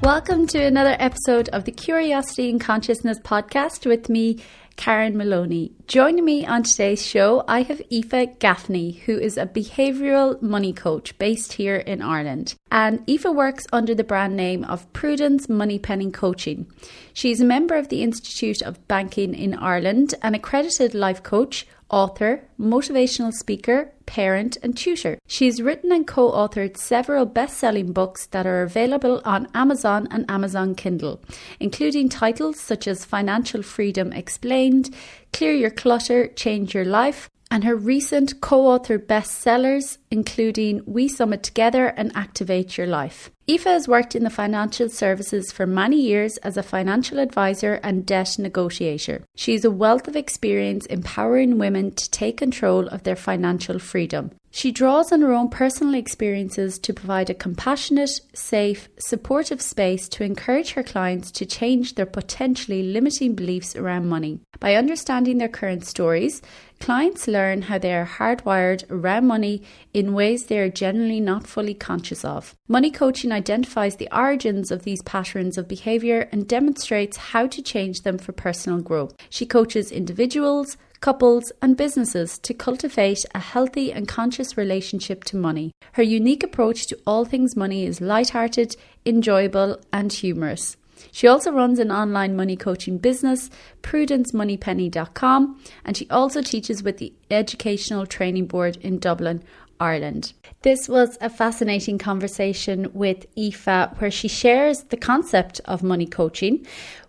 Welcome to another episode of the Curiosity and Consciousness podcast with me, Karen Maloney. Joining me on today's show, I have Aoife Gaffney, who is a behavioural money coach based here in Ireland. And Aoife works under the brand name of Prudence MoneyPenny Coaching. She's a member of the Institute of Banking in Ireland, an accredited life coach, author, motivational speaker, parent and tutor. She's written and co-authored several best-selling books that are available on Amazon and Amazon Kindle, including titles such as Financial Freedom Explained, Clear Your Clutter, Change Your Life, and her recent co-authored bestsellers, including We Summit Together and Activate Your Life. Aoife has worked in the financial services for many years as a financial advisor and debt negotiator. She has a wealth of experience empowering women to take control of their financial freedom. She draws on her own personal experiences to provide a compassionate, safe, supportive space to encourage her clients to change their potentially limiting beliefs around money. By understanding their current stories, clients learn how they are hardwired around money in ways they are generally not fully conscious of. Money coaching identifies the origins of these patterns of behaviour and demonstrates how to change them for personal growth. She coaches individuals, couples and businesses to cultivate a healthy and conscious relationship to money. Her unique approach to all things money is lighthearted, enjoyable and humorous. She also runs an online money coaching business, prudencemoneypenny.com, and she also teaches with the Educational Training Board in Dublin, Ireland. This was a fascinating conversation with Aoife where she shares the concept of money coaching,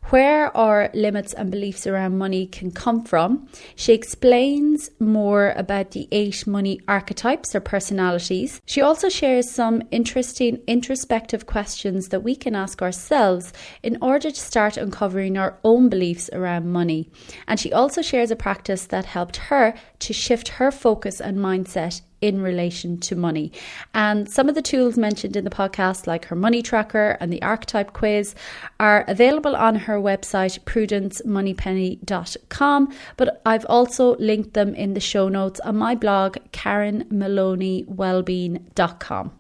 where our limits and beliefs around money can come from. She explains more about the 8 money archetypes or personalities. She also shares some interesting introspective questions that we can ask ourselves in order to start uncovering our own beliefs around money. And she also shares a practice that helped her to shift her focus and mindset in relation to money. And some of the tools mentioned in the podcast, like her money tracker and the archetype quiz, are available on her website, prudencemoneypenny.com, but I've also linked them in the show notes on my blog, karenmaloneywellbeing.com.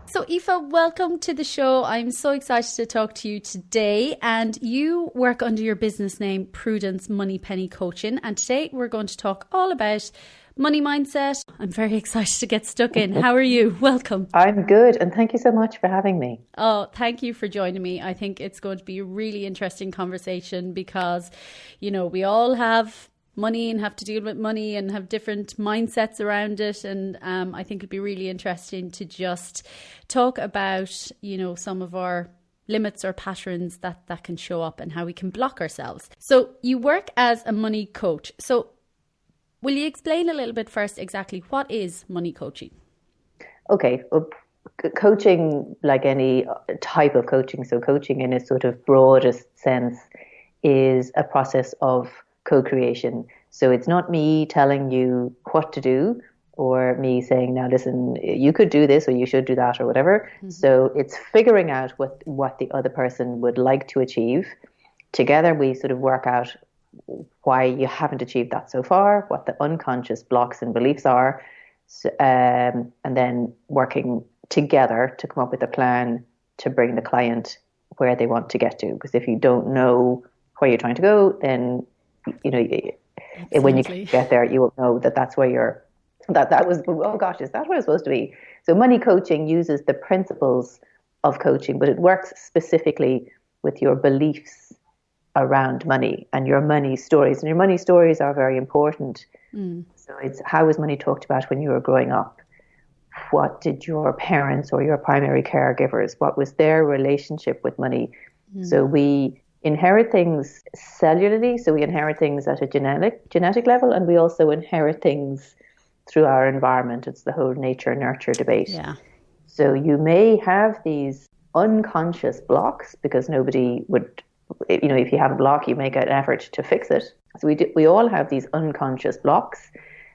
So Aoife, welcome to the show. I'm so excited to talk to you today. And you work under your business name, Prudence MoneyPenny Coaching. And today we're going to talk all about money mindset. I'm very excited to get stuck in. How are you? Welcome. I'm good. And thank you so much for having me. Oh, thank you for joining me. I think it's going to be a really interesting conversation because, you know, we all have money and have to deal with money and have different mindsets around it. And I think it'd be really interesting to just talk about, you know, some of our limits or patterns that can show up and how we can block ourselves. So you work as a money coach. So will you explain a little bit first exactly what is money coaching? Okay. Well, coaching, like any type of coaching, so coaching in its sort of broadest sense is a process of co-creation. So it's not me telling you what to do or me saying, now listen, you could do this or you should do that or whatever. Mm-hmm. So it's figuring out what the other person would like to achieve. Together we sort of work out why you haven't achieved that so far, what the unconscious blocks and beliefs are, and then working together to come up with a plan to bring the client where they want to get to. Because if you don't know where you're trying to go, then you know when you get there, you will know that that's where you're. That was, oh gosh, is that where it's supposed to be? So money coaching uses the principles of coaching, but it works specifically with your beliefs around money and your money stories. And your money stories are very important. So it's, how was money talked about when you were growing up? What did your parents or your primary caregivers, what was their relationship with money? So we inherit things cellularly, so we inherit things at a genetic level, and we also inherit things through our environment. It's the whole nature-nurture debate. Yeah. So you may have these unconscious blocks because nobody would, you know, if you have a block, you make an effort to fix it. So we all have these unconscious blocks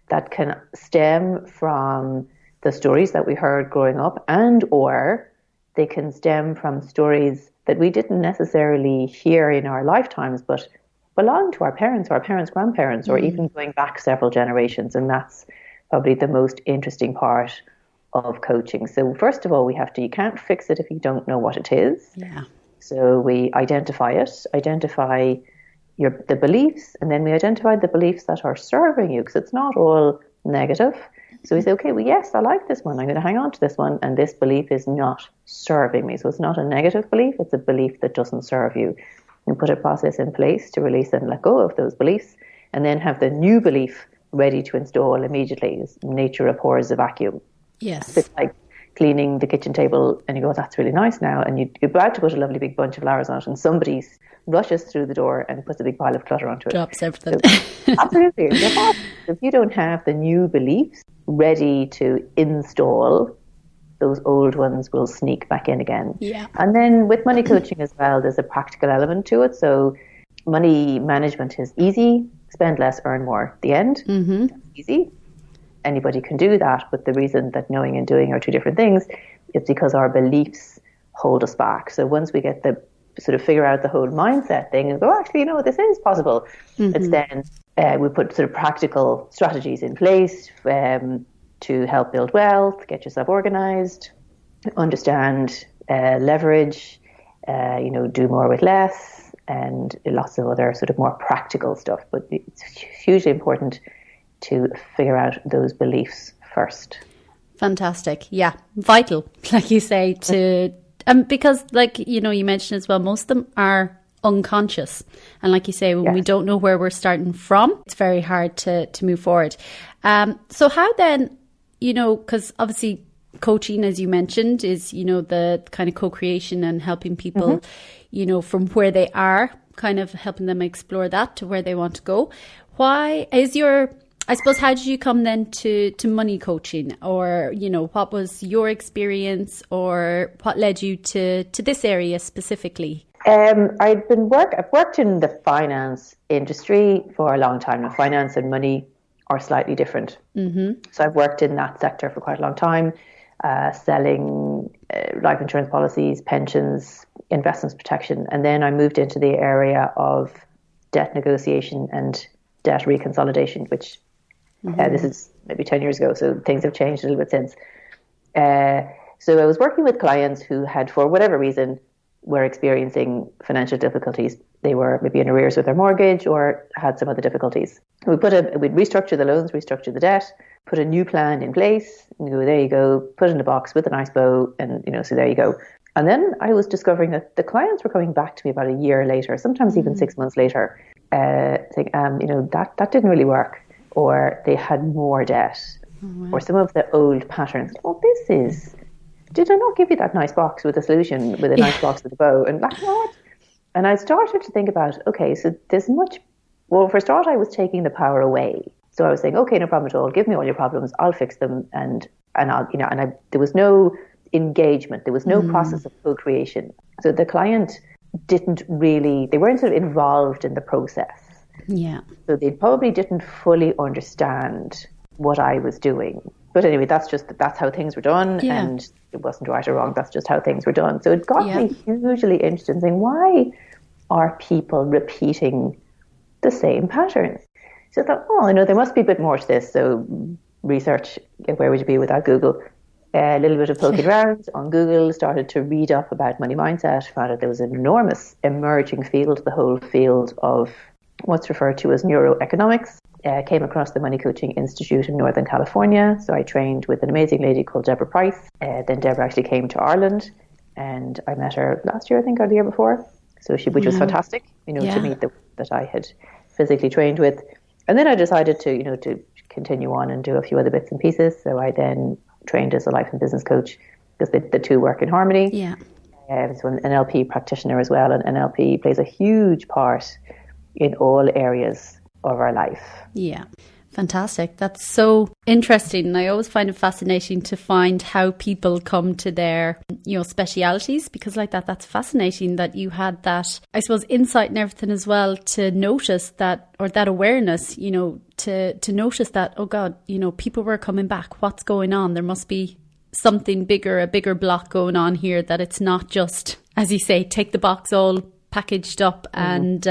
that can stem from the stories that we heard growing up, and or they can stem from stories that we didn't necessarily hear in our lifetimes, but belong to our parents, grandparents, or even going back several generations. And that's probably the most interesting part of coaching. So first of all, you can't fix it if you don't know what it is. Yeah. So we identify the beliefs, and then we identify the beliefs that are serving you, because it's not all negative. So we say, okay, well, yes, I like this one. I'm going to hang on to this one. And this belief is not serving me. So it's not a negative belief. It's a belief that doesn't serve you. You put a process in place to release and let go of those beliefs, and then have the new belief ready to install immediately. Nature abhors a vacuum. Yes. It's like cleaning the kitchen table and you go, that's really nice now. And you're about to put a lovely big bunch of flowers on it, and somebody rushes through the door and puts a big pile of clutter onto it. Drops everything. So, absolutely. If you don't have the new beliefs ready to install, those old ones will sneak back in again. Yeah. And then with money coaching as well, there's a practical element to it. So money management is easy. Spend less, earn more at the end. Mm-hmm. Easy. Anybody can do that. But the reason that knowing and doing are two different things is because our beliefs hold us back. So once we get the sort of figure out the whole mindset thing and go, actually, you know, this is possible. Mm-hmm. It's then we put sort of practical strategies in place to help build wealth, get yourself organized, understand leverage, do more with less, and lots of other sort of more practical stuff. But it's hugely important to figure out those beliefs first. Fantastic. Yeah. Vital, like you say, to because like, you know, you mentioned as well, most of them are unconscious. And like you say, when we don't know where we're starting from, it's very hard to move forward. So how then, you know, because obviously coaching, as you mentioned, is, you know, the kind of co-creation and helping people, you know, from where they are, kind of helping them explore that to where they want to go. Why is I suppose, how did you come then to money coaching, or, you know, what was your experience, or what led you to this area specifically? I've worked in the finance industry for a long time. Now, finance and money are slightly different. Mm-hmm. So I've worked in that sector for quite a long time, selling life insurance policies, pensions, investments protection. And then I moved into the area of debt negotiation and debt reconsolidation, which this is maybe 10 years ago. So things have changed a little bit since. So I was working with clients who had, for whatever reason, were experiencing financial difficulties. They were maybe in arrears with their mortgage or had some other difficulties. We'd restructure the loans, restructure the debt, put a new plan in place, and go, there you go, put it in a box with a nice bow, and, you know, so there you go. And then I was discovering that the clients were coming back to me about a year later, sometimes even 6 months later, saying, that didn't really work, or they had more debt, or some of the old patterns. Oh, did I not give you that nice box with a solution, with a nice box with a bow? And like, what? And I started to think about, okay, so there's for a start, I was taking the power away. So I was saying, okay, no problem at all. Give me all your problems. I'll fix them. And there was no engagement. There was no process of co-creation. So the client they weren't sort of involved in the process. Yeah. So they probably didn't fully understand what I was doing. But anyway, that's how things were done. Yeah. And it wasn't right or wrong. That's just how things were done. So it got me hugely interested in saying, why are people repeating the same patterns? So I thought, there must be a bit more to this. So research, where would you be without Google? A little bit of poking around on Google, started to read up about money mindset, found out there was an enormous emerging field, the whole field of what's referred to as neuroeconomics. Came across the Money Coaching Institute in Northern California. So I trained with an amazing lady called Deborah Price. Then Deborah actually came to Ireland, and I met her last year, I think, or the year before. So which was fantastic, to meet that I had physically trained with. And then I decided to continue on and do a few other bits and pieces. So I then trained as a life and business coach, because the two work in harmony. Yeah. So an NLP practitioner as well, and NLP plays a huge part in all areas of our life. Yeah. Fantastic. That's so interesting. And I always find it fascinating to find how people come to their, specialities, because like that's fascinating that you had that, I suppose, insight and everything as well, to notice that, or that awareness, to notice that, oh God, people were coming back. What's going on? There must be something bigger, a bigger block going on here, that it's not just, as you say, take the box all packaged up and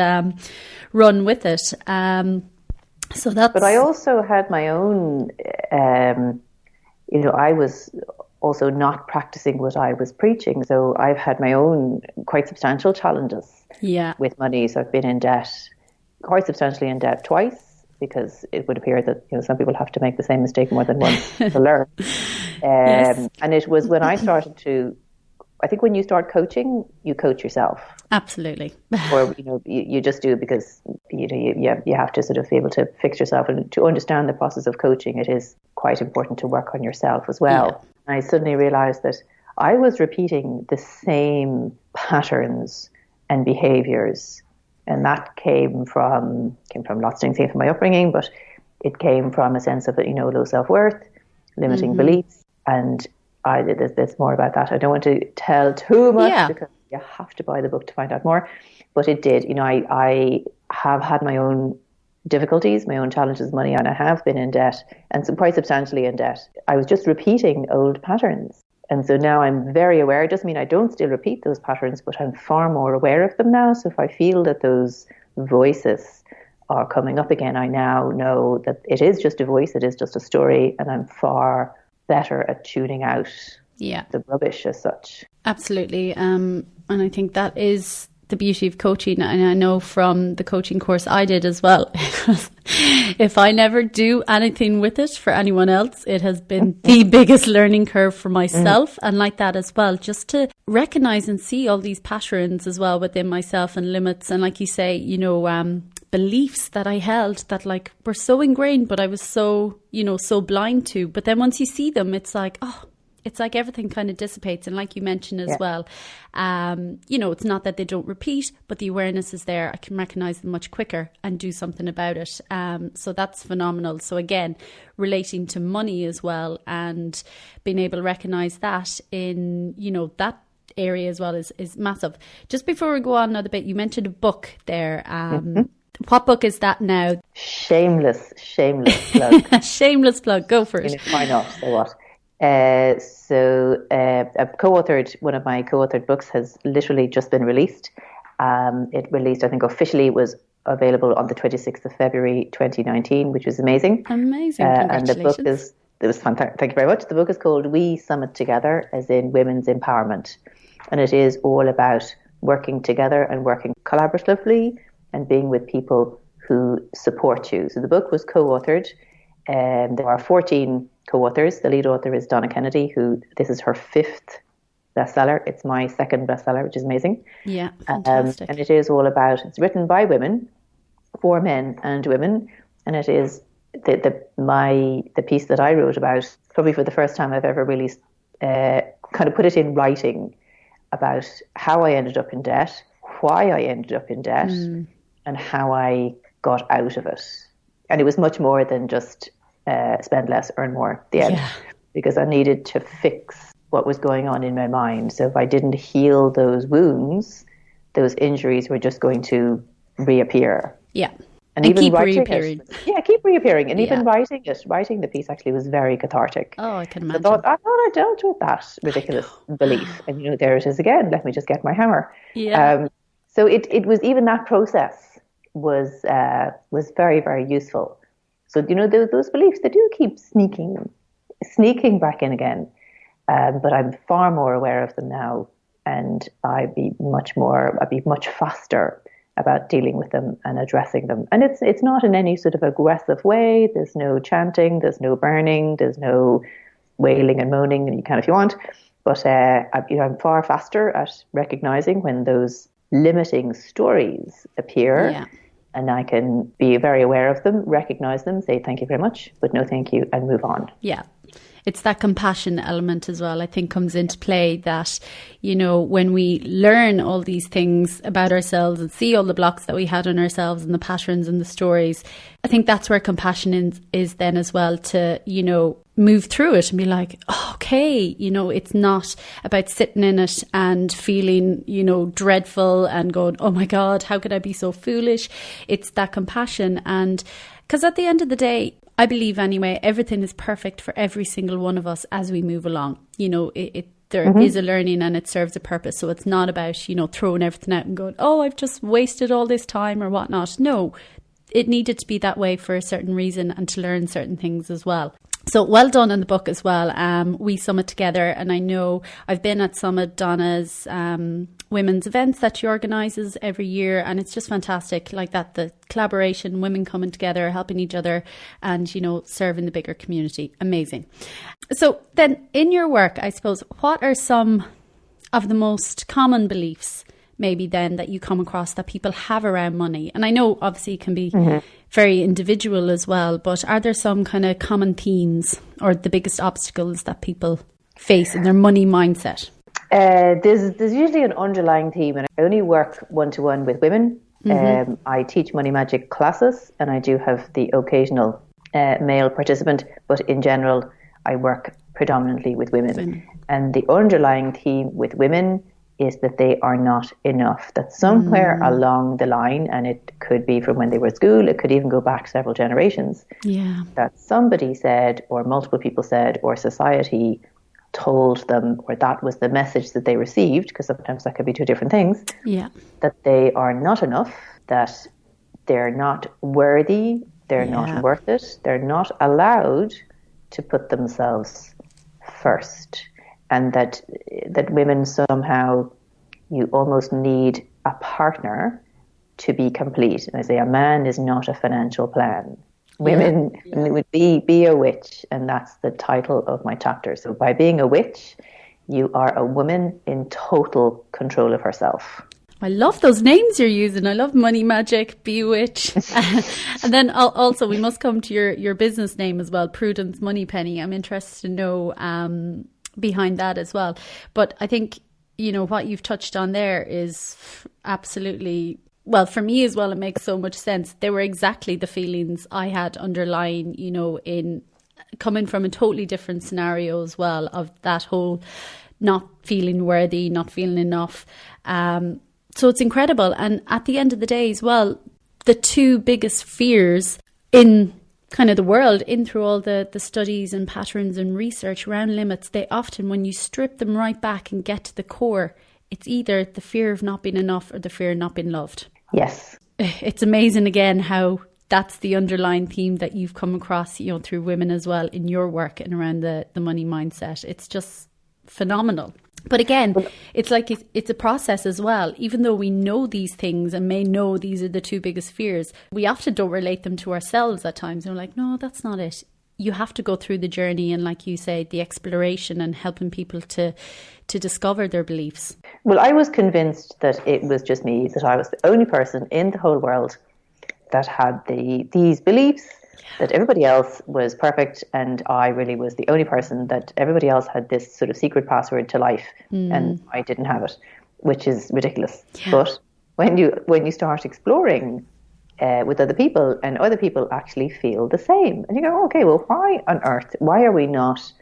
run with it. But I also had my own, I was also not practicing what I was preaching. So I've had my own quite substantial challenges with money. So I've been in debt, quite substantially in debt twice, because it would appear that some people have to make the same mistake more than once to learn. Yes. And it was when I started to, I think when you start coaching, you coach yourself. Absolutely. Or you just do it because you have to sort of be able to fix yourself, and to understand the process of coaching. It is quite important to work on yourself as well. Yeah. I suddenly realized that I was repeating the same patterns and behaviors, and that came from lots of things. Came from my upbringing, but it came from a sense of low self-worth, limiting beliefs, and there's more about that. I don't want to tell too much because you have to buy the book to find out more. But it did. I have had my own difficulties, my own challenges with money, and I have been in debt, and quite substantially in debt. I was just repeating old patterns. And so now I'm very aware. It doesn't mean I don't still repeat those patterns, but I'm far more aware of them now. So if I feel that those voices are coming up again, I now know that it is just a voice, it is just a story, and I'm far better at tuning out the rubbish as such. Absolutely. And I think that is the beauty of coaching. And I know from the coaching course I did as well, if I never do anything with it for anyone else, it has been the biggest learning curve for myself. And like that as well, just to recognize and see all these patterns as well within myself and limits. And like you say, beliefs that I held that were so ingrained, but I was so blind to. But then once you see them, it's like everything kind of dissipates. And like you mentioned as well, it's not that they don't repeat, but the awareness is there. I can recognize them much quicker and do something about it. So that's phenomenal. So again, relating to money as well, and being able to recognize that in, that area as well is massive. Just before we go on another bit, you mentioned a book there. What book is that now? Shameless plug. Shameless plug. Go for it. Why not? So what? I've co-authored, one of my co-authored books has literally just been released. It released, I think officially it was available on the 26th of February 2019, which was amazing. Amazing. And the book it was fantastic. Thank you very much. The book is called We Summit Together, as in women's empowerment. And it is all about working together and working collaboratively and being with people who support you. So the book was co-authored. There are 14 co-authors. The lead author is Donna Kennedy, who this is her 5th bestseller. It's my 2nd bestseller, which is amazing. Yeah, fantastic. And it is all about, it's written by women, for men and women, and it is the piece that I wrote about, probably for the first time I've ever really kind of put it in writing about how I ended up in debt, why I ended up in debt, and how I got out of it. And it was much more than just spend less, earn more at the end, because I needed to fix what was going on in my mind. So if I didn't heal those wounds, those injuries were just going to reappear. Yeah. And even keep writing reappearing. Keep reappearing. And even writing the piece actually was very cathartic. Oh, I can imagine. I thought I dealt with that ridiculous belief. And there it is again. Let me just get my hammer. Yeah. So it was, even that process was very, very useful. So, those beliefs, they do keep sneaking back in again. But I'm far more aware of them now, and I'd be much faster about dealing with them and addressing them. And it's not in any sort of aggressive way. There's no chanting, there's no burning, there's no wailing and moaning, and you can if you want. But I'm far faster at recognizing when those limiting stories appear. Yeah. And I can be very aware of them, recognize them, say thank you very much, but no thank you, and move on. Yeah. It's that compassion element as well, I think, comes into play, that, when we learn all these things about ourselves and see all the blocks that we had on ourselves and the patterns and the stories, I think that's where compassion is then as well, to, move through it and be like, oh, okay, it's not about sitting in it and feeling, dreadful and going, oh my God, how could I be so foolish? It's that compassion. And because at the end of the day, I believe anyway, everything is perfect for every single one of us as we move along. There is a learning and it serves a purpose. So it's not about, throwing everything out and going, oh, I've just wasted all this time or whatnot. No, it needed to be that way for a certain reason and to learn certain things as well. So well done in the book as well. We summit together, and I know I've been at some of Donna's women's events that she organises every year, and it's just fantastic like that, the collaboration, women coming together, helping each other, and, you know, serving the bigger community. Amazing. So then in your work, I suppose, what are some of the most common beliefs maybe then that you come across that people have around money? And I know obviously it can be very individual as well, but are there some kind of common themes or the biggest obstacles that people face in their money mindset? There's usually an underlying theme, and I only work one-to-one with women. I teach money magic classes, and I do have the occasional male participant, but in general I work predominantly with women. And the underlying theme with women is that they are not enough, that somewhere along the line, and it could be from when they were at school, it could even go back several generations, that somebody said, or multiple people said, or society told them, or that was the message that they received, because sometimes that could be two different things, that they are not enough, that they're not worthy, they're not worth it, they're not allowed to put themselves first. And that women somehow, you almost need a partner to be complete. And I say a man is not a financial plan. Women would be a witch, and that's the title of my chapter. So by being a witch, you are a woman in total control of herself. I love those names you're using. I love money magic, be a witch. And then also we must come to your business name as well, Prudence, MoneyPenny. I'm interested to know behind that as well. But I think, you know, what you've touched on there is absolutely, well, for me as well, it makes so much sense. They were exactly the feelings I had underlying, you know, in coming from a totally different scenario as well, of that whole not feeling worthy, not feeling enough. So it's incredible. And at the end of the day as well, the two biggest fears in kind of the world, in through all the studies and patterns and research around limits, they often, when you strip them right back and get to the core, it's either the fear of not being enough or the fear of not being loved. Yes. It's amazing again how that's the underlying theme that you've come across, you know, through women as well in your work and around the money mindset. It's just phenomenal. But again, it's like it's a process as well. Even though we know these things and may know these are the two biggest fears, we often don't relate them to ourselves at times. And we're like, no, that's not it. You have to go through the journey and, like you say, the exploration and helping people to discover their beliefs. Well, I was convinced that it was just me, that I was the only person in the whole world that had these beliefs, that everybody else was perfect, and I really was the only person, that everybody else had this sort of secret password to life and I didn't have it, which is ridiculous. Yeah. But when you start exploring with other people, and other people actually feel the same, and you go, okay, well, why on earth, why are we not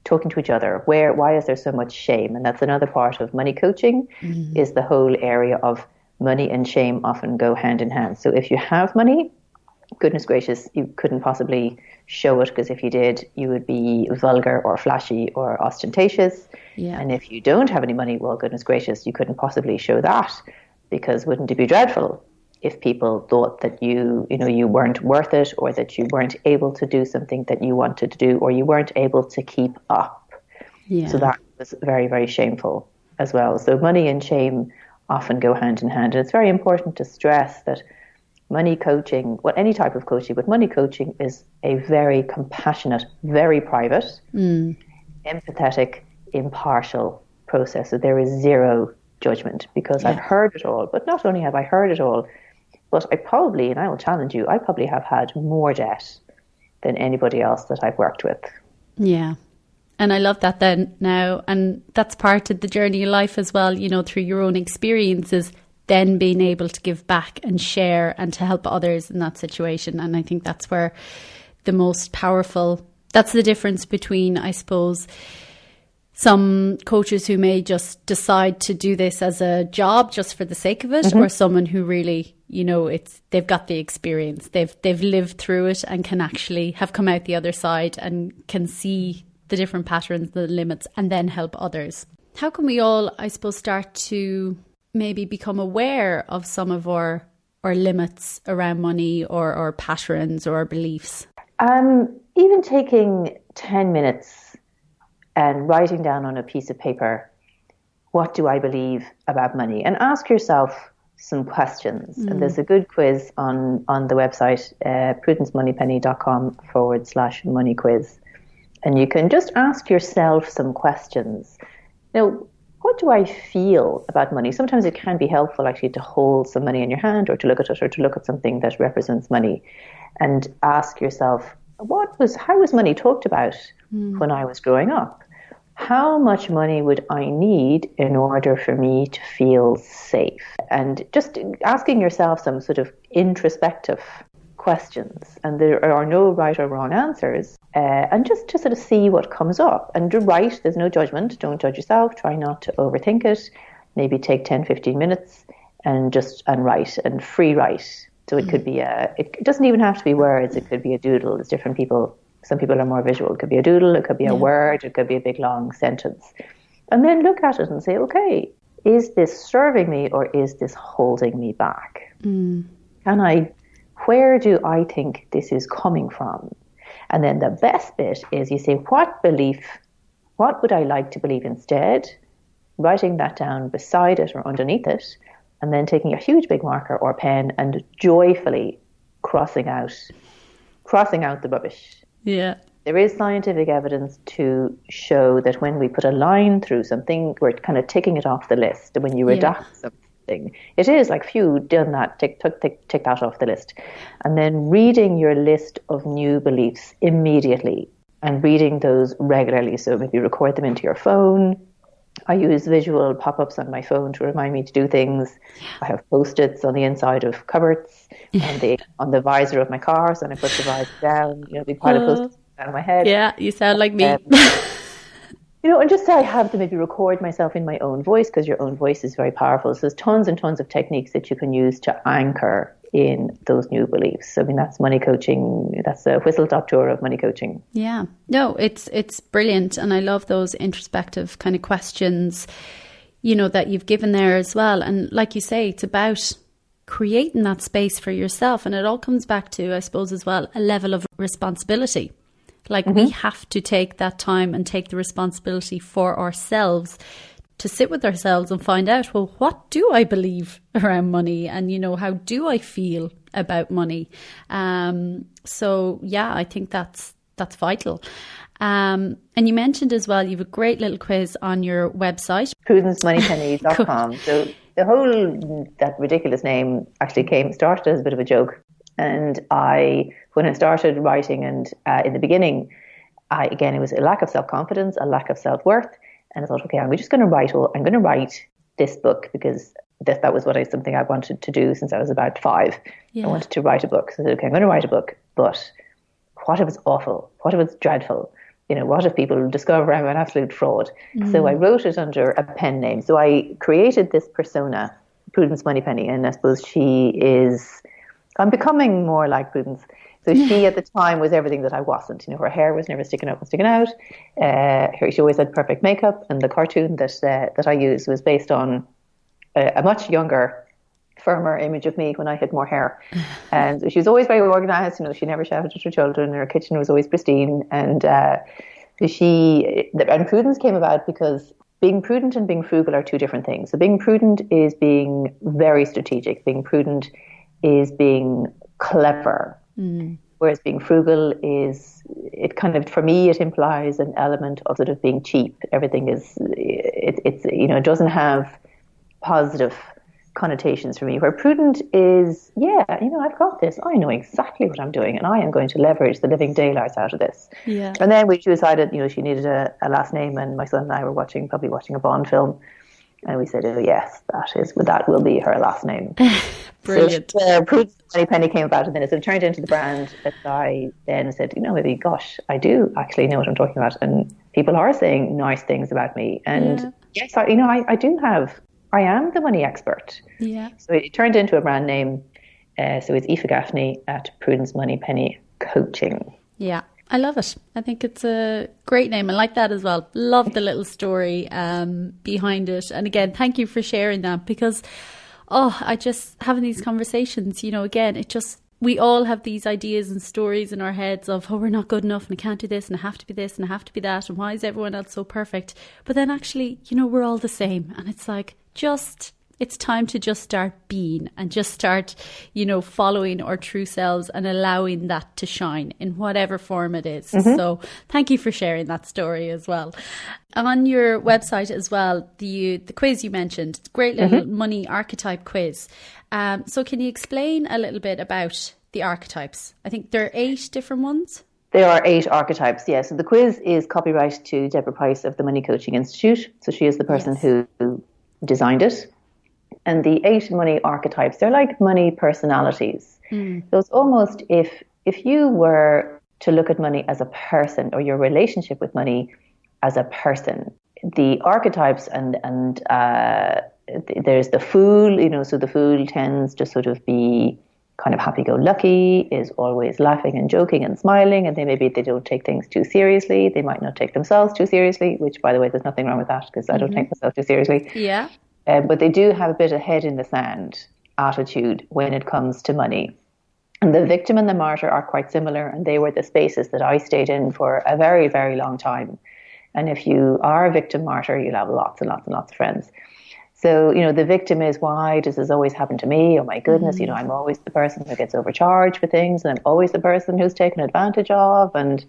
talking to each other? Why is there so much shame? And that's another part of money coaching, is the whole area of money and shame often go hand in hand. So if you have money, goodness gracious, you couldn't possibly show it, because if you did, you would be vulgar or flashy or ostentatious. Yeah. And if you don't have any money, well, goodness gracious, you couldn't possibly show that, because wouldn't it be dreadful if people thought that you weren't worth it, or that you weren't able to do something that you wanted to do, or you weren't able to keep up. Yeah. So that was very, very shameful as well. So money and shame often go hand in hand. And it's very important to stress that money coaching, well, any type of coaching, but money coaching is a very compassionate, very private, empathetic, impartial process. So there is zero judgment, because I've heard it all. But not only have I heard it all, but I probably, and I will challenge you, I probably have had more debt than anybody else that I've worked with. Yeah. And I love that then now. And that's part of the journey of life as well, you know, through your own experiences, then being able to give back and share and to help others in that situation. And I think that's where the most powerful, that's the difference between, I suppose, some coaches who may just decide to do this as a job just for the sake of it, or someone who really, you know, they've got the experience, they've lived through it and can actually have come out the other side and can see the different patterns, the limits, and then help others. How can we all, I suppose, start to maybe become aware of some of our limits around money, or patterns or beliefs? Even taking 10 minutes and writing down on a piece of paper, what do I believe about money? And ask yourself some questions. And there's a good quiz on the website, prudencemoneypenny.com/money quiz. And you can just ask yourself some questions. What do I feel about money? Sometimes it can be helpful actually to hold some money in your hand, or to look at it, or to look at something that represents money, and ask yourself, how was money talked about when I was growing up? How much money would I need in order for me to feel safe? And just asking yourself some sort of introspective questions. And there are no right or wrong answers. And just to sort of see what comes up. And to write, there's no judgment. Don't judge yourself. Try not to overthink it. Maybe take 10, 15 minutes and write, and free write. So it could be it doesn't even have to be words. It could be a doodle. There's different people. Some people are more visual. It could be a doodle. It could be a word. It could be a big long sentence. And then look at it and say, okay, is this serving me or is this holding me back? Where do I think this is coming from? And then the best bit is you say, what would I like to believe instead? Writing that down beside it or underneath it, and then taking a huge big marker or pen and joyfully crossing out the rubbish. Yeah. There is scientific evidence to show that when we put a line through something, we're kind of ticking it off the list. When you redact something, it is like, phew, done that, tick that off the list. And then reading your list of new beliefs immediately, and reading those regularly. So maybe record them into your phone. I use visual pop-ups on my phone to remind me to do things. I have Post-its on the inside of cupboards, on the visor of my car. So when I put the visor down, big pile of Post-its out of my head. Yeah, you sound like me. And just say I have to maybe record myself in my own voice, because your own voice is very powerful. So there's tons and tons of techniques that you can use to anchor in those new beliefs. I mean, that's money coaching. That's a whistle-stop tour of money coaching. Yeah. No, it's brilliant. And I love those introspective kind of questions, that you've given there as well. And like you say, it's about creating that space for yourself. And it all comes back to, I suppose, as well, a level of responsibility. Like we have to take that time and take the responsibility for ourselves to sit with ourselves and find out, well, what do I believe around money? And, how do I feel about money? So, yeah, I think that's vital. And you mentioned as well, you have a great little quiz on your website. PrudenceMoneyPenny.com. So the whole, that ridiculous name actually started as a bit of a joke. And when I started writing, and in the beginning, it was a lack of self-confidence, a lack of self-worth. And I thought, okay, I'm going to write this book, because that was something I wanted to do since I was about 5. Yeah. I wanted to write a book. So I said, okay, I'm going to write a book, but what if it's awful? What if it's dreadful? What if people discover I'm an absolute fraud? So I wrote it under a pen name. So I created this persona, Prudence Moneypenny, and I suppose I'm becoming more like Prudence. So she at the time was everything that I wasn't. Her hair was never sticking out. She always had perfect makeup, and the cartoon that I used was based on a much younger, firmer image of me when I had more hair. And she was always very organised. She never shouted at her children. Her kitchen was always pristine. And Prudence came about because being prudent and being frugal are two different things. So being prudent is being very strategic. Being prudent is being clever. Whereas being frugal for me, it implies an element of sort of being cheap. Everything it doesn't have positive connotations for me. Where prudent is, I've got this. I know exactly what I'm doing, and I am going to leverage the living daylights out of this. Yeah. And then we decided, she needed a last name, and my son and I were probably watching a Bond film. And we said, oh, yes, that will be her last name. Brilliant. So Prudence Moneypenny came about, and then it turned into the brand that I then said, maybe, gosh, I do actually know what I'm talking about. And people are saying nice things about me. And yes, I am the money expert. Yeah. So it turned into a brand name. So it's Aoife Gaffney at Prudence Moneypenny Coaching. Yeah. I love it. I think it's a great name. I like that as well. Love the little story behind it. And again, thank you for sharing that, because I just having these conversations, again, it just we all have these ideas and stories in our heads of, oh, we're not good enough and I can't do this and I have to be this and I have to be that. And why is everyone else so perfect? But then actually, you know, we're all the same. And it's like, it's time to just start being and just start, you know, following our true selves and allowing that to shine in whatever form it is. So thank you for sharing that story as well. On your website as well, the quiz you mentioned, great little money archetype quiz. So can you explain a little bit about the archetypes? I think there are 8 different ones. There are 8 archetypes, yes. So the quiz is copyright to Deborah Price of the Money Coaching Institute. So she is the person who designed it. And the 8 money archetypes, they're like money personalities. So it's almost if you were to look at money as a person, or your relationship with money as a person, the archetypes and there's the fool, you know, so the fool tends to sort of be kind of happy-go-lucky, is always laughing and joking and smiling, and they don't take things too seriously. They might not take themselves too seriously, which, by the way, there's nothing wrong with that, because I don't take myself too seriously. Yeah. But they do have a bit of head in the sand attitude when it comes to money. And the victim and the martyr are quite similar, and they were the spaces that I stayed in for a very, very long time. And if you are a victim martyr, you'll have lots and lots and lots of friends. So, you know, the victim is, why does this always happen to me? Oh my goodness, you know, I'm always the person who gets overcharged for things, and I'm always the person who's taken advantage of. And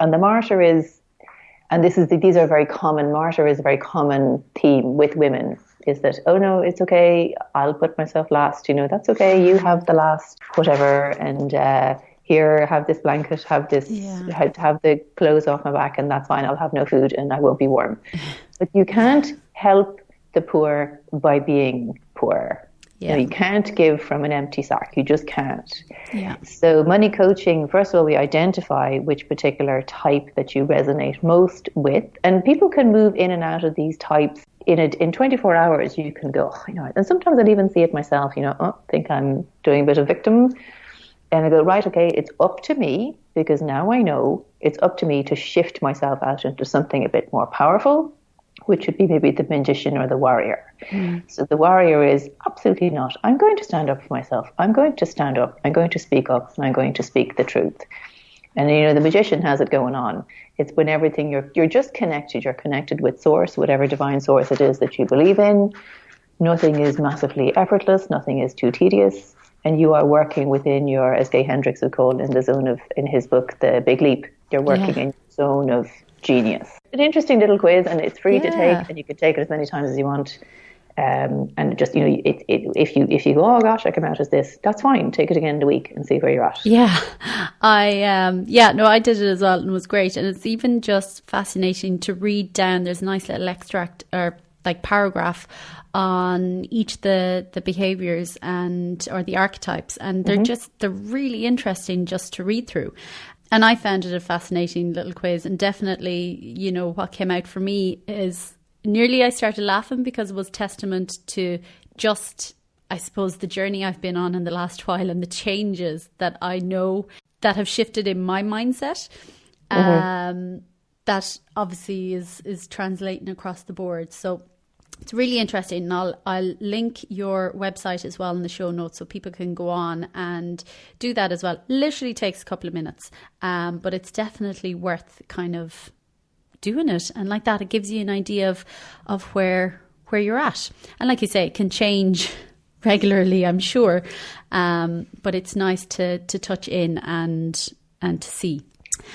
the martyr is, and these are very common, martyr is a very common theme with women, is that, oh no, it's okay, I'll put myself last, you know, that's okay, you have the last whatever, and here, have this blanket, have this, have the clothes off my back, and that's fine, I'll have no food and I won't be warm. But you can't help the poor by being poor. You know, you can't give from an empty sack. You just can't. Yeah. So money coaching, first of all, we identify which particular type that you resonate most with. And people can move in and out of these types in 24 hours. You can go, oh, you know, and sometimes I'll even see it myself, you know, I think I'm doing a bit of victim. And I go, right, okay, it's up to me, because now I know it's up to me to shift myself out into something a bit more powerful, which would be maybe the magician or the warrior. So the warrior is absolutely not, I'm going to stand up for myself. I'm going to stand up. I'm going to speak up, and I'm going to speak the truth. And, you know, the magician has it going on. It's when everything, you're just connected. You're connected with source, whatever divine source it is that you believe in. Nothing is massively effortless. Nothing is too tedious. And you are working within your, as Gay Hendricks would call, in the zone of, in his book, The Big Leap. You're working in your zone of genius. An interesting little quiz, and it's free to take, and you can take it as many times as you want. And just, you know, if you go, oh gosh, I come out as this, that's fine. Take it again in a week and see where you're at. Yeah, I did it as well, and it was great. And it's even just fascinating to read down. There's a nice little extract or like paragraph on each the behaviors or the archetypes, and they're really interesting just to read through. And I found it a fascinating little quiz, and definitely, you know, what came out for me is nearly I started laughing, because it was testament to just, I suppose, the journey I've been on in the last while and the changes that I know that have shifted in my mindset. That obviously is translating across the board. So it's really interesting, and I'll link your website as well in the show notes so people can go on and do that as well. Literally takes a couple of minutes, but it's definitely worth kind of doing it. And like that, it gives you an idea of where you're at. And like you say, it can change regularly, I'm sure, but it's nice to touch in and to see.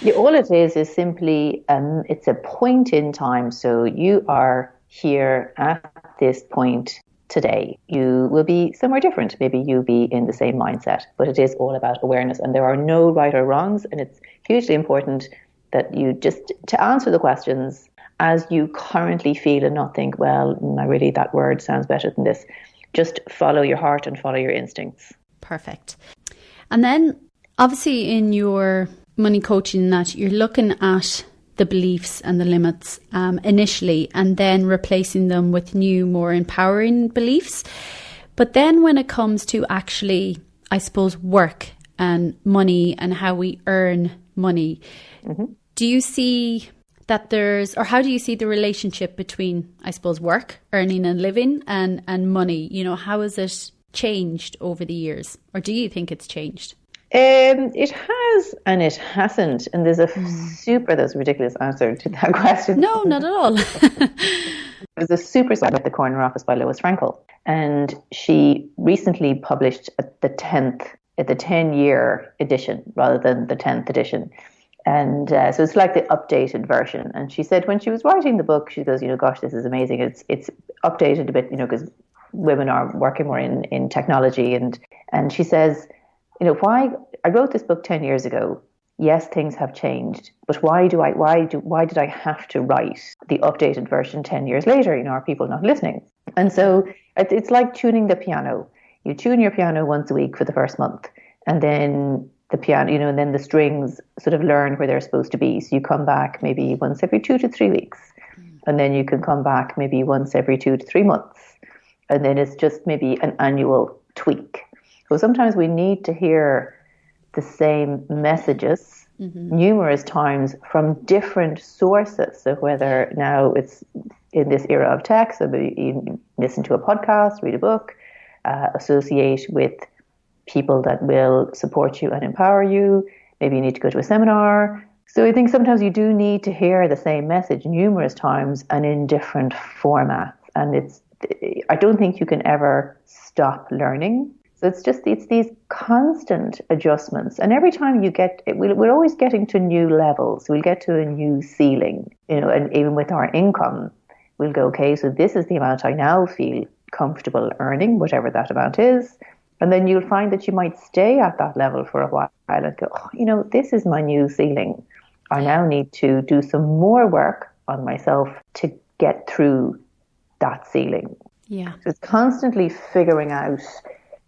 Yeah, all it is simply it's a point in time. So you are here at this point today. You will be somewhere different. Maybe you'll be in the same mindset, but it is all about awareness, and there are no right or wrongs. And it's hugely important that you just to answer the questions as you currently feel, and not think, well, really that word sounds better than this. Just follow your heart and follow your instincts. Perfect. And then obviously in your money coaching, that you're looking at the beliefs and the limits initially, and then replacing them with new, more empowering beliefs. But then when it comes to actually, I suppose, work and money and how we earn money, do you see that how do you see the relationship between, I suppose, work, earning and living, and money? You know, how has it changed over the years? Or do you think it's changed? It has and it hasn't. And there's there's a ridiculous answer to that question. No, not at all. There's a super site at the Corner Office by Lois Frankel. And she recently published the 10-year edition rather than the 10th edition. And so it's like the updated version. And she said when she was writing the book, she goes, gosh, this is amazing. It's updated a bit, because women are working more in technology. And she says, why I wrote this book 10 years ago. Yes, things have changed, but why did I have to write the updated version 10 years later? Are people not listening? And so it's like tuning the piano. You tune your piano once a week for the first month, and then the piano, and then the strings sort of learn where they're supposed to be. So you come back maybe once every 2 to 3 weeks, and then you can come back maybe once every 2 to 3 months, and then it's just maybe an annual tweak. So sometimes we need to hear the same messages numerous times from different sources. So whether now it's in this era of tech, so you listen to a podcast, read a book, associate with people that will support you and empower you. Maybe you need to go to a seminar. So I think sometimes you do need to hear the same message numerous times and in different formats. And I don't think you can ever stop learning. So it's these constant adjustments. And every time we're always getting to new levels. We'll get to a new ceiling, and even with our income, we'll go, okay, so this is the amount I now feel comfortable earning, whatever that amount is. And then you'll find that you might stay at that level for a while and go, this is my new ceiling. I now need to do some more work on myself to get through that ceiling. Yeah. So it's constantly figuring out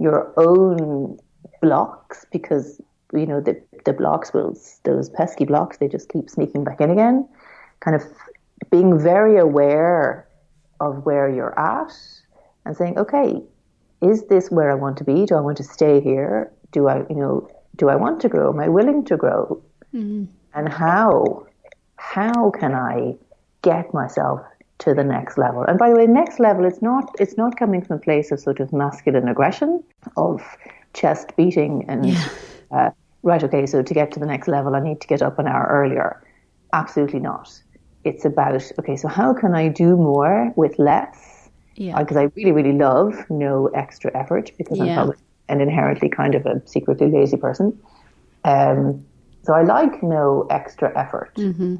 your own blocks, because the blocks those pesky blocks, they just keep sneaking back in again. Kind of being very aware of where you're at and saying, okay, is this where I want to be? Do I want to stay here? Do I want to grow? Am I willing to grow? Mm-hmm. And how can I get myself to the next level? And by the way, next level, it's not coming from a place of sort of masculine aggression, of chest beating and right, okay, so to get to the next level, I need to get up an hour earlier. Absolutely not. It's about, okay, so how can I do more with less? Yeah. Because I really, really love no extra effort, because I'm probably an inherently kind of a secretly lazy person. So I like no extra effort. Mm-hmm.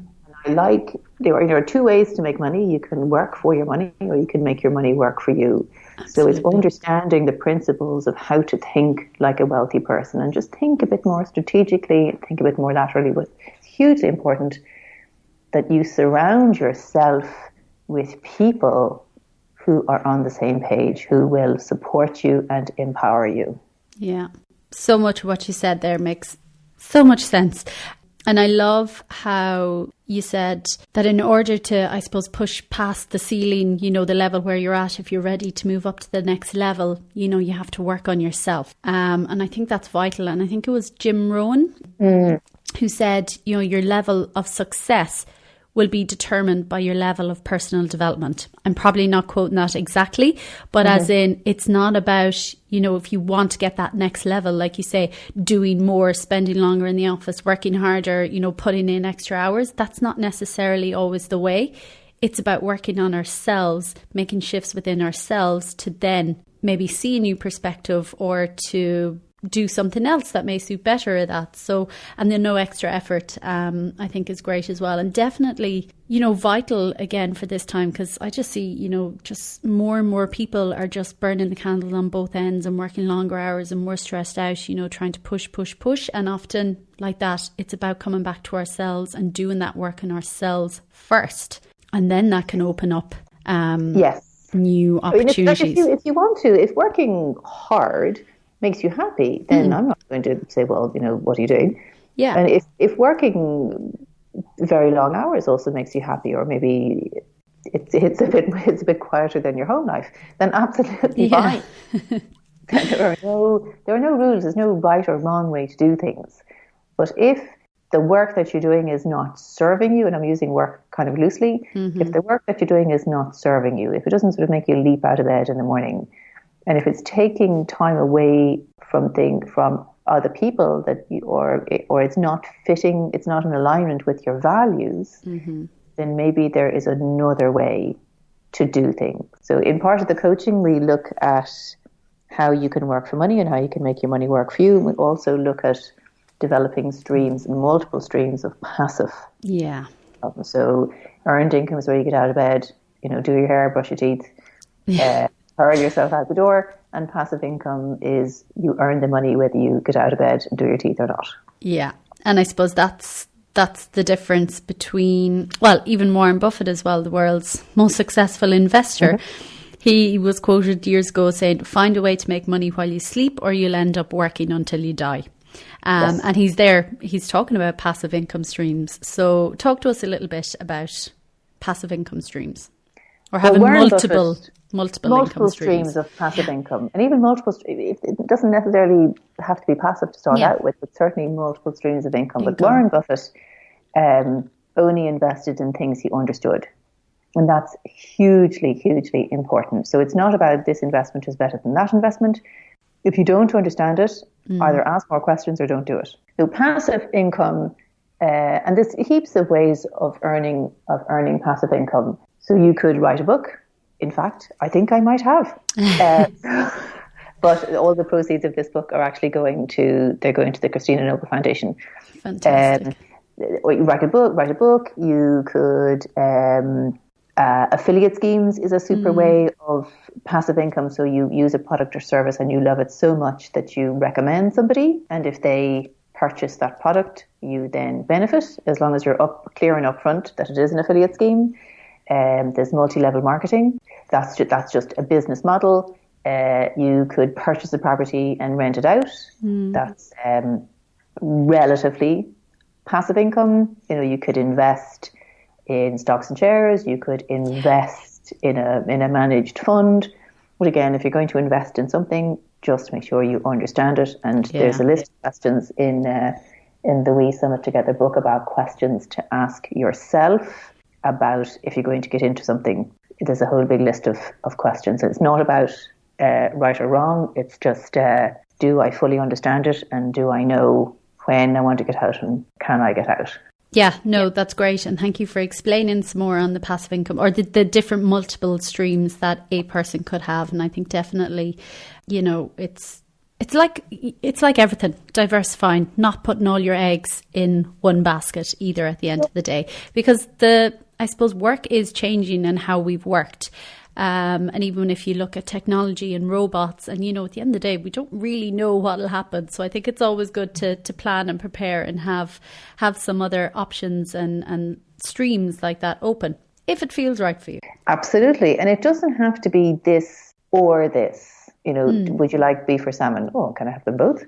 I like, there are two ways to make money. You can work for your money, or you can make your money work for you. Absolutely. So it's understanding the principles of how to think like a wealthy person, and just think a bit more strategically, think a bit more laterally. But it's hugely important that you surround yourself with people who are on the same page, who will support you and empower you. Yeah. So much of what you said there makes so much sense. And I love how you said that in order to, I suppose, push past the ceiling, the level where you're at, if you're ready to move up to the next level, you have to work on yourself. And I think that's vital. And I think it was Jim Rohn who said, your level of success will be determined by your level of personal development. I'm probably not quoting that exactly, but as in, it's not about, if you want to get that next level, like you say, doing more, spending longer in the office, working harder, putting in extra hours. That's not necessarily always the way. It's about working on ourselves, making shifts within ourselves to then maybe see a new perspective, or to do something else that may suit better at that. So, and then no extra effort, I think is great as well. And definitely, vital again for this time, because I just see, just more and more people are just burning the candle on both ends and working longer hours and more stressed out, trying to push. And often like that, it's about coming back to ourselves and doing that work on ourselves first. And then that can open up new opportunities. If you want to, if working hard makes you happy, then I'm not going to say, well, what are you doing? Yeah. And if working very long hours also makes you happy, or maybe it's a bit quieter than your home life, then absolutely fine. There are no rules. There's no right or wrong way to do things. But if the work that you're doing is not serving you, and I'm using work kind of loosely, if the work that you're doing is not serving you, if it doesn't sort of make you leap out of bed in the morning, and if it's taking time away from other people that you, or it's not fitting, it's not in alignment with your values, then maybe there is another way to do things. So in part of the coaching, we look at how you can work for money and how you can make your money work for you. We also look at developing multiple streams of passive. Yeah. So earned income is where you get out of bed, do your hair, brush your teeth, hurl yourself out the door. And passive income is you earn the money whether you get out of bed and do your teeth or not. Yeah. And I suppose that's the difference between, well, even Warren Buffett as well, the world's most successful investor. He was quoted years ago saying, find a way to make money while you sleep or you'll end up working until you die. And he's talking about passive income streams. So talk to us a little bit about passive income streams, or having multiple income streams of passive income. And even it doesn't necessarily have to be passive to start out with, but certainly multiple streams of income. But Warren Buffett only invested in things he understood. And that's hugely, hugely important. So it's not about this investment is better than that investment. If you don't understand it, either ask more questions or don't do it. So passive income, and there's heaps of ways of earning passive income. So you could write a book. In fact, I think I might have. But all the proceeds of this book are actually going to the Christina Noble Foundation. Fantastic. Or you write a book. You could affiliate schemes is a super way of passive income. So you use a product or service and you love it so much that you recommend somebody, and if they purchase that product, you then benefit, as long as you're clear and upfront that it is an affiliate scheme. There's multi-level marketing. That's just a business model. You could purchase a property and rent it out. That's relatively passive income. You could invest in stocks and shares. You could invest in a managed fund. But again, if you're going to invest in something, just make sure you understand it. And there's a list of questions in the We Summit Together book about questions to ask yourself about if you're going to get into something. There's a whole big list of questions. It's not about right or wrong. It's just, do I fully understand it? And do I know when I want to get out and can I get out? Yeah, no, that's great. And thank you for explaining some more on the passive income, or the different multiple streams that a person could have. And I think definitely, it's like everything, diversifying, not putting all your eggs in one basket either at the end of the day, because I suppose work is changing and how we've worked. And even if you look at technology and robots, and at the end of the day, we don't really know what will happen. So I think it's always good to plan and prepare and have some other options and streams like that open, if it feels right for you. Absolutely. And it doesn't have to be this or this. Would you like beef or salmon? Oh, can I have them both?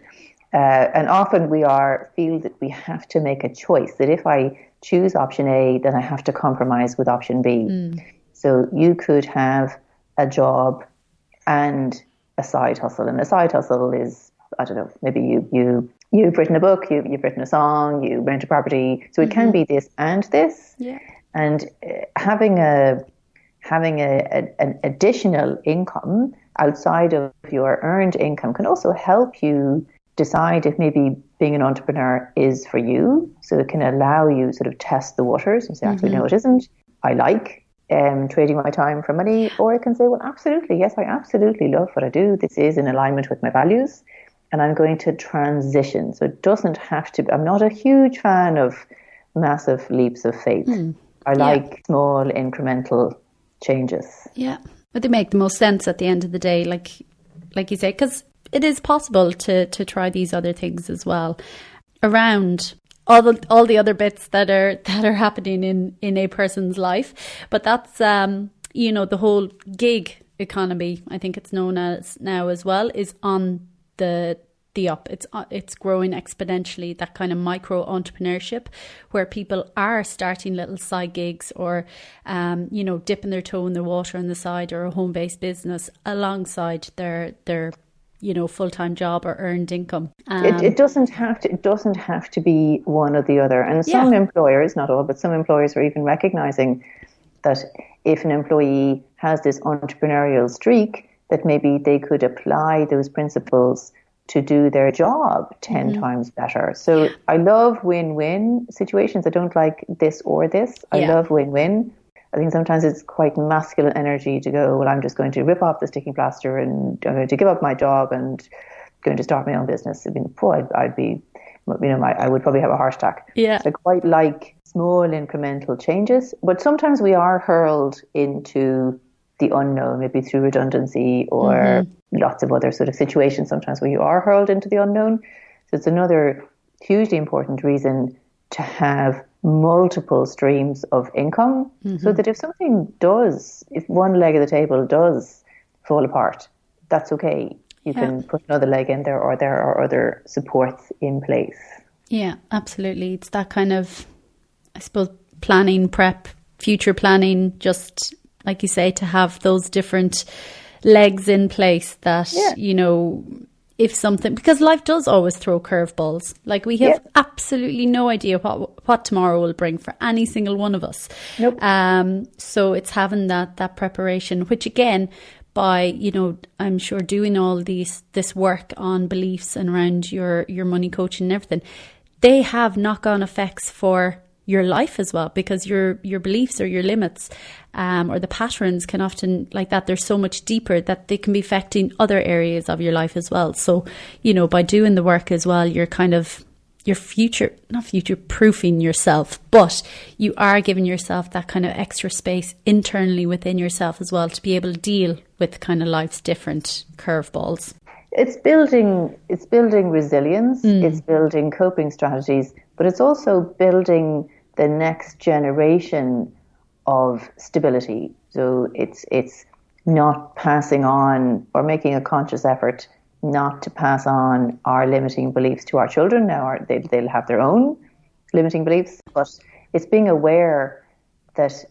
And often feel that we have to make a choice, that if I choose option A, then I have to compromise with option B. So you could have a job and a side hustle. And a side hustle is, I don't know, maybe you've written a book, you've written a song, you rent a property. So it can be this and this. Yeah. And having an additional income outside of your earned income can also help you decide if maybe being an entrepreneur is for you. So it can allow you sort of test the waters and say, actually, no, it isn't. I like trading my time for money. Or I can say, well, absolutely, yes, I absolutely love what I do. This is in alignment with my values, and I'm going to transition. So it doesn't have to. I'm not a huge fan of massive leaps of faith. I like small incremental changes. Yeah, but they make the most sense at the end of the day, like you say, because it is possible to try these other things as well around all the other bits that are happening in a person's life. But that's the whole gig economy, I think it's known as now as well, is on the up. It's growing exponentially, that kind of micro entrepreneurship where people are starting little side gigs or dipping their toe in the water on the side, or a home-based business alongside their full-time job or earned income. It doesn't have to be one or the other. And some employers, not all, but some employers are even recognizing that if an employee has this entrepreneurial streak, that maybe they could apply those principles to do their job 10 times better. So I love win-win situations. I don't like this or this. I love win-win. I think sometimes it's quite masculine energy to go, well, I'm just going to rip off the sticking plaster and I'm going to give up my job and going to start my own business. I mean, I'd be, I would probably have a heart attack. Yeah. So I quite like small incremental changes, but sometimes we are hurled into the unknown, maybe through redundancy or lots of other sort of situations sometimes where you are hurled into the unknown. So it's another hugely important reason to have multiple streams of income so that if if one leg of the table does fall apart, that's okay. You can put another leg in there, or there are other supports in place. Yeah, absolutely. It's that kind of, I suppose, planning, prep, future planning, just like you say, to have those different legs in place that, you know, if something, because life does always throw curveballs. Like we have absolutely no idea what tomorrow will bring for any single one of us. Nope. So it's having that preparation, which again, by, you know, I'm sure doing all this work on beliefs and around your money coaching and everything, they have knock-on effects for your life as well, because your beliefs or your limits or the patterns can often, like that, they're so much deeper that they can be affecting other areas of your life as well. So, you know, by doing the work as well, you're kind of, not future proofing yourself, but you are giving yourself that kind of extra space internally within yourself as well to be able to deal with kind of life's different curveballs. It's building resilience, it's building coping strategies, but it's also building the next generation of stability. So it's not passing on or making a conscious effort not to pass on our limiting beliefs to our children. Now they'll have their own limiting beliefs, but it's being aware that,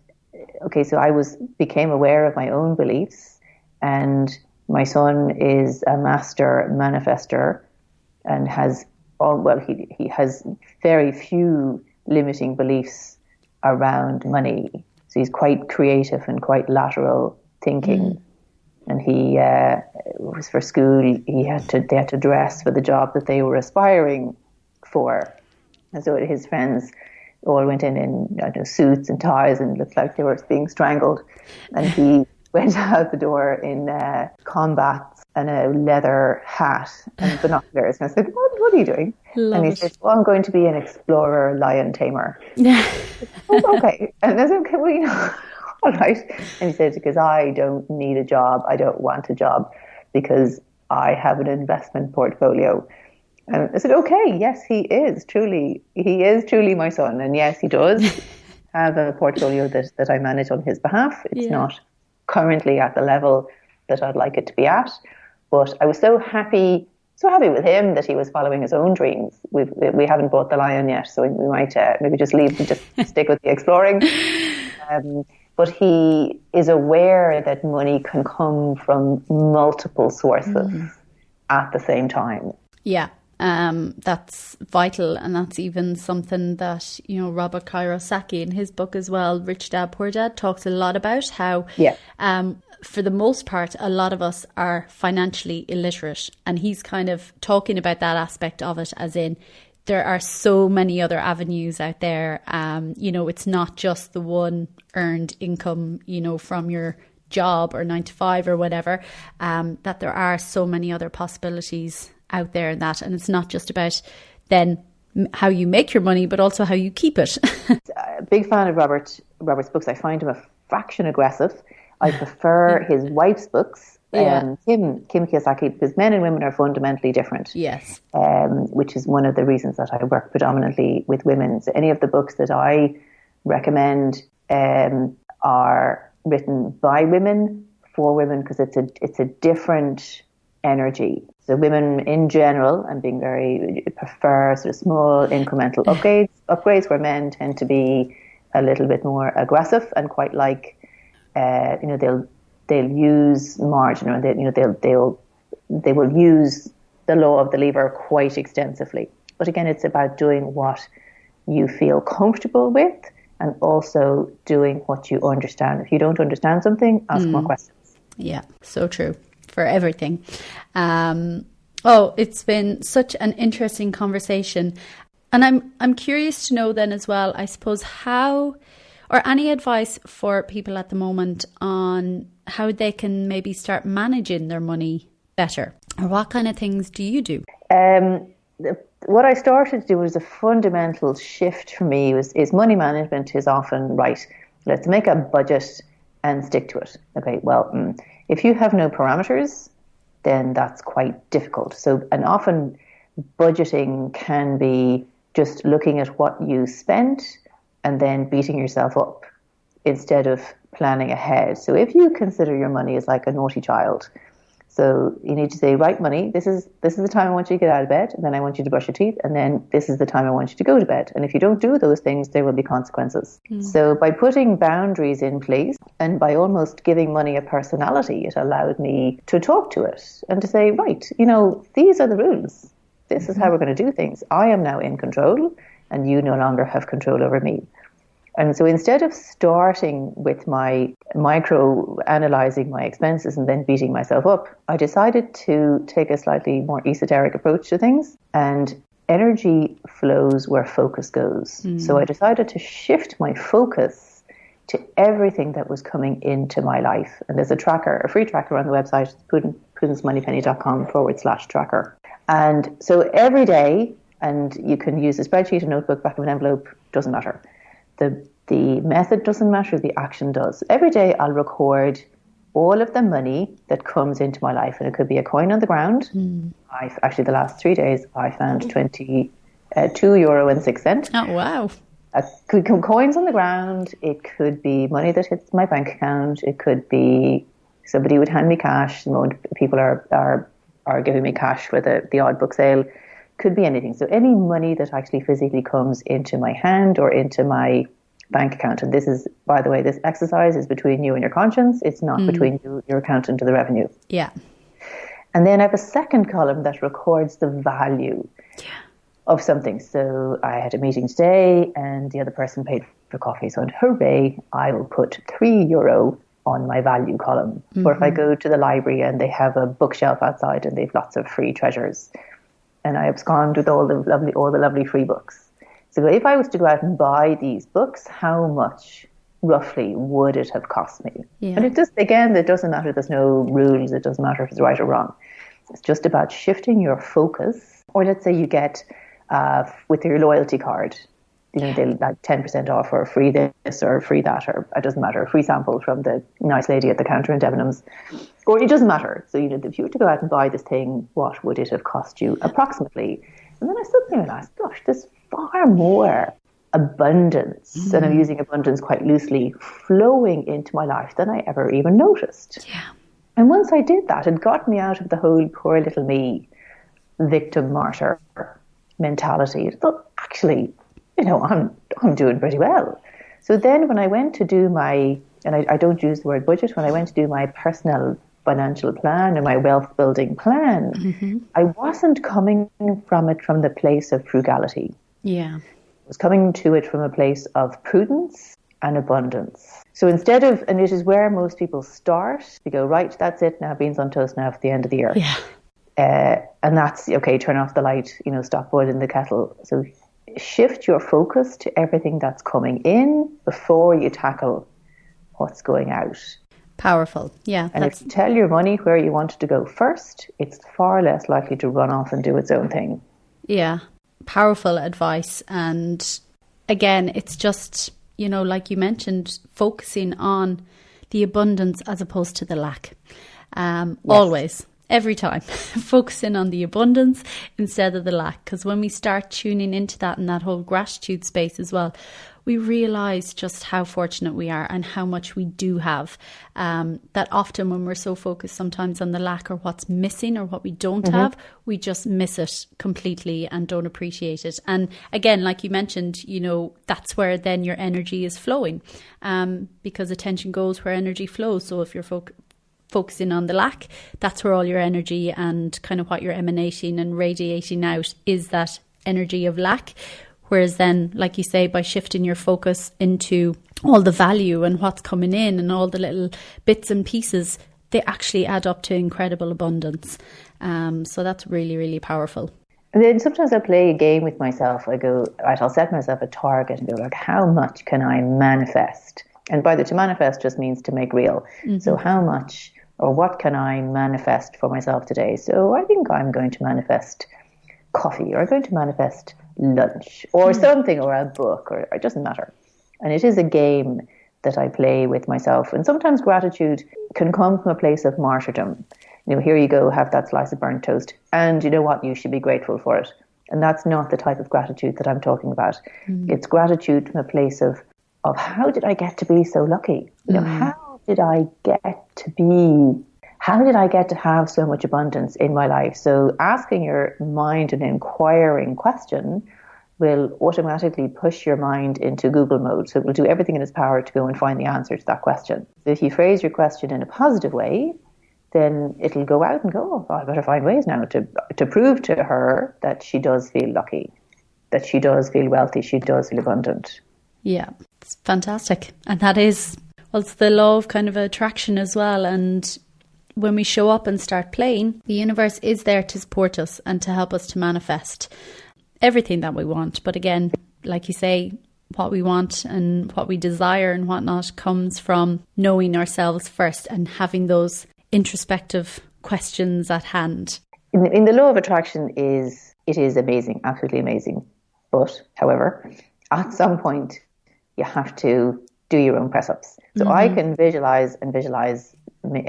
okay, so I became aware of my own beliefs, and my son is a master manifester and he has very few limiting beliefs around money. So he's quite creative and quite lateral thinking. And he was for school. They had to dress for the job that they were aspiring for, and so his friends all went in suits and ties and looked like they were being strangled. And he went out the door in combats and a leather hat and binoculars. And I said, "What are you doing?" And he said, "Well, I'm going to be an explorer, lion tamer." Oh, okay. And I said, "Okay, well, you know." All right. And he said, because I don't need a job. I don't want a job because I have an investment portfolio. And I said, okay, yes, he is truly my son. And yes, he does have a portfolio that I manage on his behalf. It's not currently at the level that I'd like it to be at. But I was so happy with him that he was following his own dreams. We haven't bought the lion yet, so we might maybe just stick with the exploring. But he is aware that money can come from multiple sources at the same time. Yeah, that's vital. And that's even something that, you know, Robert Kiyosaki in his book as well, Rich Dad, Poor Dad, talks a lot about how, for the most part, a lot of us are financially illiterate. And he's kind of talking about that aspect of it, as in, there are so many other avenues out there. You know, it's not just the one earned income, you know, from your job or 9 to 5 or whatever, that there are so many other possibilities out there in that. And it's not just about then how you make your money, but also how you keep it. A big fan of Robert's books. I find him a fraction aggressive. I prefer his wife's books. Kim Kiyosaki, because men and women are fundamentally different. Yes. Which is one of the reasons that I work predominantly with women. So any of the books that I recommend are written by women, for women, because it's a different energy. So women in general, and being very, prefer sort of small incremental upgrades where men tend to be a little bit more aggressive and quite like, they'll use margin, or they will use the law of the lever quite extensively. But again, it's about doing what you feel comfortable with, and also doing what you understand. If you don't understand something, ask more questions. Yeah, so true for everything. Oh, it's been such an interesting conversation. And I'm curious to know then as well, I suppose, how, or any advice for people at the moment on how they can maybe start managing their money better, or what kind of things do you do? What I started to do was a fundamental shift for me is money management is often, right, let's make a budget and stick to it. Okay, well, if you have no parameters, then that's quite difficult. So, and often budgeting can be just looking at what you spent and then beating yourself up instead of planning ahead. So if you consider your money as like a naughty child, so you need to say, right, money, this is the time I want you to get out of bed, and then I want you to brush your teeth, and then this is the time I want you to go to bed. And if you don't do those things, there will be consequences. So by putting boundaries in place and by almost giving money a personality, it allowed me to talk to it and to say, right, these are the rules. This is how we're going to do things. I am now in control, and you no longer have control over me. And so instead of starting with my micro-analysing my expenses and then beating myself up, I decided to take a slightly more esoteric approach to things. And energy flows where focus goes. So I decided to shift my focus to everything that was coming into my life. And there's a free tracker on the website, prudencemoneypenny.com/tracker. And so every day, and you can use a spreadsheet, a notebook, back of an envelope, doesn't matter. The method doesn't matter, the action does. Every day I'll record all of the money that comes into my life, and it could be a coin on the ground. Actually, the last 3 days I found €22.06. Oh, wow. Could come coins on the ground. It could be money that hits my bank account. It could be somebody would hand me cash. The moment people are giving me cash for the odd book sale. Could be anything. So any money that actually physically comes into my hand or into my bank account. And this is, by the way, this exercise is between you and your conscience. It's not between your accountant and the revenue. Yeah. And then I have a second column that records the value of something. So I had a meeting today and the other person paid for coffee. So hooray, I will put €3 on my value column. Or if I go to the library and they have a bookshelf outside and they've lots of free treasures, and I abscond with all the lovely free books. So if I was to go out and buy these books, how much roughly would it have cost me? Yeah. And it doesn't matter. There's no rules. It doesn't matter if it's right or wrong. It's just about shifting your focus. Or let's say you get with your loyalty card, they'll like 10% off or free this or free that, or it doesn't matter, a free sample from the nice lady at the counter in Debenhams. Or it doesn't matter. So, if you were to go out and buy this thing, what would it have cost you approximately? And then I suddenly realised, gosh, there's far more abundance, and I'm using abundance quite loosely, flowing into my life than I ever even noticed. Yeah. And once I did that, it got me out of the whole poor little me, victim martyr mentality. I thought, actually, I'm doing pretty well. So then when I went to do and I don't use the word budget, when I went to do my personal financial plan and my wealth building plan, I wasn't coming from the place of frugality. Yeah. I was coming to it from a place of prudence and abundance. So instead of, and it is where most people start, they go, right, that's it now, beans on toast now for the end of the year. Yeah. And that's, okay, turn off the light, stop boiling the kettle. So shift your focus to everything that's coming in before you tackle what's going out. Powerful. Yeah. And if you tell your money where you want it to go first, it's far less likely to run off and do its own thing. Yeah. Powerful advice. And again, it's just, like you mentioned, focusing on the abundance as opposed to the lack. Yes. Always. Every time, focusing on the abundance instead of the lack. Because when we start tuning into that and that whole gratitude space as well, we realise just how fortunate we are and how much we do have. That often when we're so focused sometimes on the lack or what's missing or what we don't have, we just miss it completely and don't appreciate it. And again, like you mentioned, that's where then your energy is flowing, because attention goes where energy flows. So if you're focusing on the lack, that's where all your energy and kind of what you're emanating and radiating out is that energy of lack. Whereas then, like you say, by shifting your focus into all the value and what's coming in and all the little bits and pieces, they actually add up to incredible abundance. So that's really, really powerful. And then sometimes I play a game with myself. I go, right, I'll set myself a target and go, like, how much can I manifest? And by the to manifest just means to make real. Mm-hmm. So how much or what can I manifest for myself today? So I think I'm going to manifest coffee, or I'm going to manifest lunch or something, or a book, or it doesn't matter. And it is a game that I play with myself. And sometimes gratitude can come from a place of martyrdom. You know, here you go, have that slice of burnt toast. And you know what? You should be grateful for it. And that's not the type of gratitude that I'm talking about. It's gratitude from a place of how did I get to be so lucky? You know, how did I get to have so much abundance in my life? So asking your mind an inquiring question will automatically push your mind into Google mode. So it will do everything in its power to go and find the answer to that question. So if you phrase your question in a positive way, then it'll go out and go, oh, I better find ways now to prove to her that she does feel lucky, that she does feel wealthy, she does feel abundant. Yeah, it's fantastic. And that is, well, it's the law of kind of attraction as well. And when we show up and start playing, the universe is there to support us and to help us to manifest everything that we want. But again, like you say, what we want and what we desire and whatnot comes from knowing ourselves first and having those introspective questions at hand. In the law of attraction it is amazing, absolutely amazing. But however, at some point you have to do your own press-ups. So I can visualize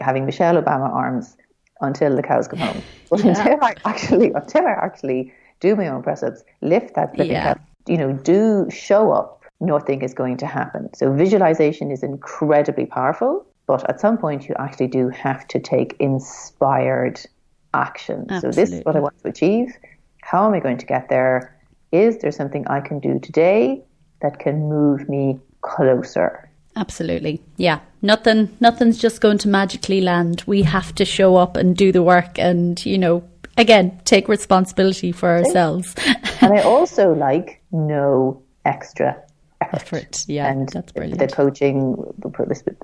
having Michelle Obama arms until the cows come home. But until I actually do my own press-ups, lift that flipping cup, do show up, nothing is going to happen. So visualization is incredibly powerful. But at some point, you actually do have to take inspired action. Absolutely. So this is what I want to achieve. How am I going to get there? Is there something I can do today that can move me closer? Absolutely. Yeah. Nothing's just going to magically land. We have to show up and do the work and, again, take responsibility for ourselves. And I also like no extra effort. Yeah, and that's brilliant. The coaching,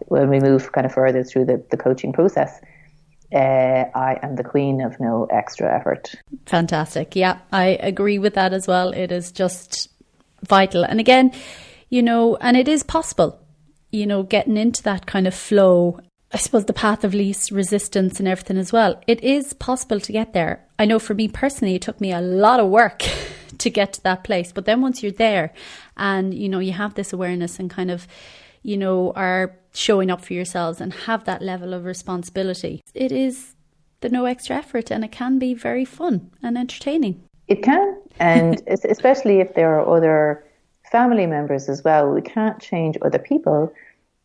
when we move kind of further through the coaching process, I am the queen of no extra effort. Fantastic. Yeah, I agree with that as well. It is just vital. And again, and it is possible, getting into that kind of flow, I suppose the path of least resistance and everything as well. It is possible to get there. I know for me personally, it took me a lot of work to get to that place. But then once you're there and, you have this awareness and kind of, are showing up for yourselves and have that level of responsibility, it is the no extra effort and it can be very fun and entertaining. It can. And especially if there are other family members as well. We can't change other people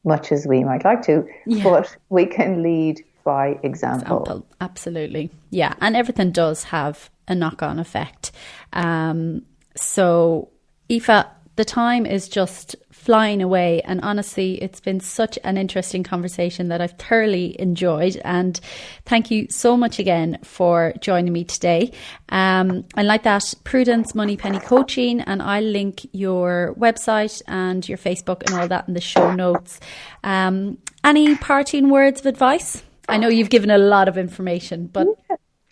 much as we might like to, but we can lead by example. Absolutely. Yeah. And everything does have a knock-on effect. So Aoife, the time is just flying away, and honestly it's been such an interesting conversation that I've thoroughly enjoyed, and thank you so much again for joining me today. And like that, Prudence MoneyPenny Coaching, and I'll link your website and your Facebook and all that in the show notes. Any parting words of advice? I know you've given a lot of information, but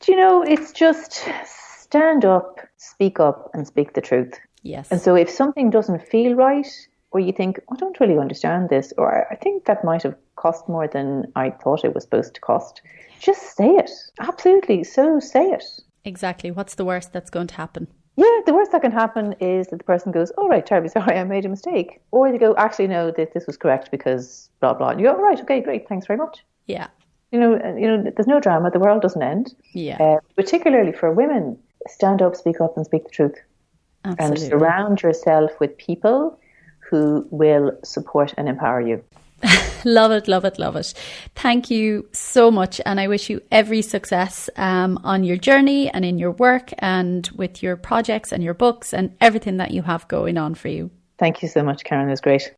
it's just stand up, speak and speak the truth. Yes. And so if something doesn't feel right, or you think, I don't really understand this, or I think that might have cost more than I thought it was supposed to cost, just say it. Absolutely. So say it. Exactly. What's the worst that's going to happen? Yeah, the worst that can happen is that the person goes, oh, right, terribly sorry, I made a mistake. Or they go, actually, no, this was correct because blah, blah. And you go, oh, right, okay, great, thanks very much. Yeah. There's no drama. The world doesn't end. Yeah. Particularly for women, stand up, speak up and speak the truth. Absolutely. And surround yourself with people who will support and empower you. Love it, love it, love it. Thank you so much. And I wish you every success on your journey and in your work and with your projects and your books and everything that you have going on for you. Thank you so much, Karen. It was great.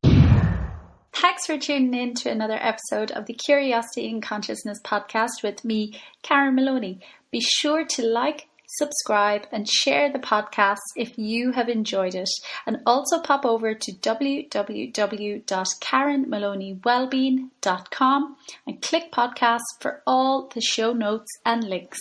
Thanks for tuning in to another episode of the Curiosity and Consciousness podcast with me, Karen Maloney. Be sure to like, subscribe and share the podcast if you have enjoyed it, and also pop over to www.karenmaloneywellbeing.com and click podcasts for all the show notes and links.